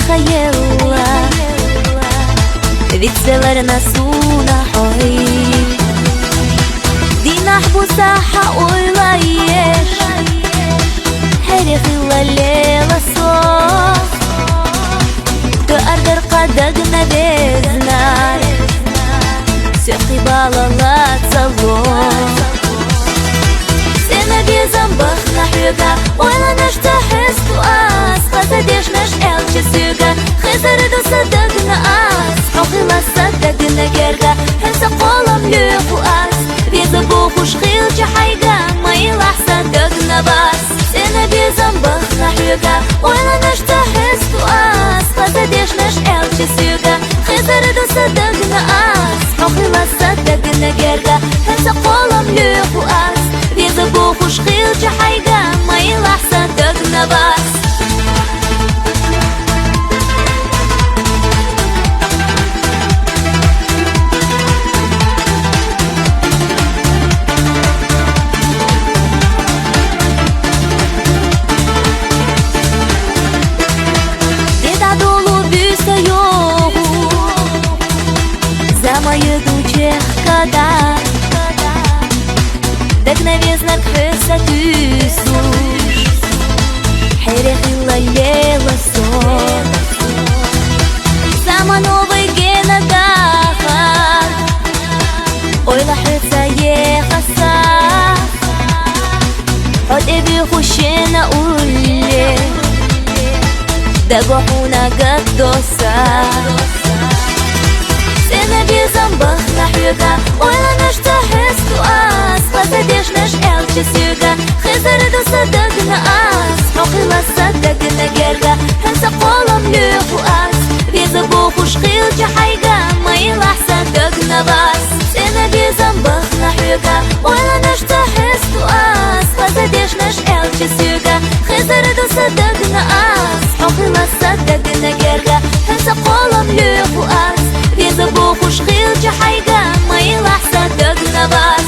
خيالة Vitselerna suna hoy Dina hbusa ha oylayеш Herifilla lela so To ardar qadagna beznar Söqi balalat salon Sena bezam baxna hyga Oylanаш tahis tu as Qazadesh nash elchi syga Khizar do sadagna as Oqila sadagna gerga Hensa qolam lyuqu as Veza buxush khilcha hayga Maylah sadagna bas Sena bezam baxna hyga Oylanаш tahis tu as Qazadesh nash elchi syga Khizar do sadagna as Oqila sadagna gerga Hensa qolam lyuqu as Veza buxush khilcha hayga Maylah sadagna bas Идущих когда Вдохновенно к высоты суш Херехила лела сон Сама новый гена даха Ой лахица ехаса От эби хушена уле Дагохуна гадоса Sena bezam baxna hyga Oylanаш tahis tu as Qazadesh nash elchi syga Khizar do sadagna as Oqila sadagna gerga Hensa qolam lyuqu as Veza buxush khilcha hayga Maylah sadagna bas Sena bezam baxna hyga Oylanаш tahis tu as Qazadesh nash elchi syga Khizar do sadagna as Oqila sadagna gerga Hensa qolam lyuqu as Veza buxush khilcha hayga Maylah sadagna bas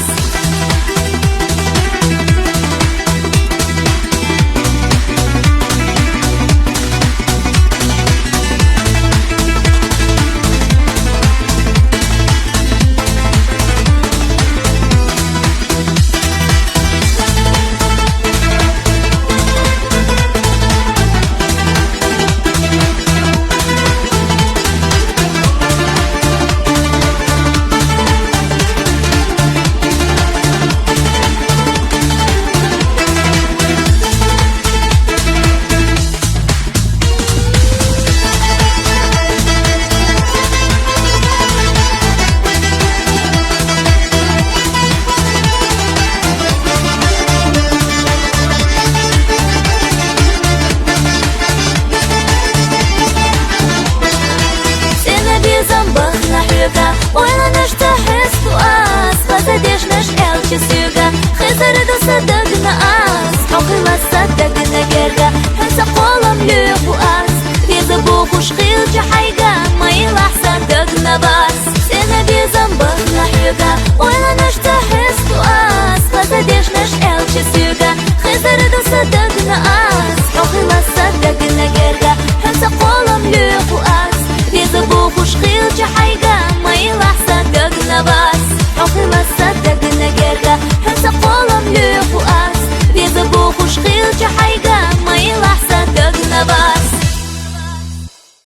Oylanаш tahis tu as Qazadesh nash elchi syga Khizar do sadagna as Oqila sadagna gerga Hensa qolam lyuqu as Veza buxush khilcha hayga Maylah sadagna bas Sena bezam baxna hyga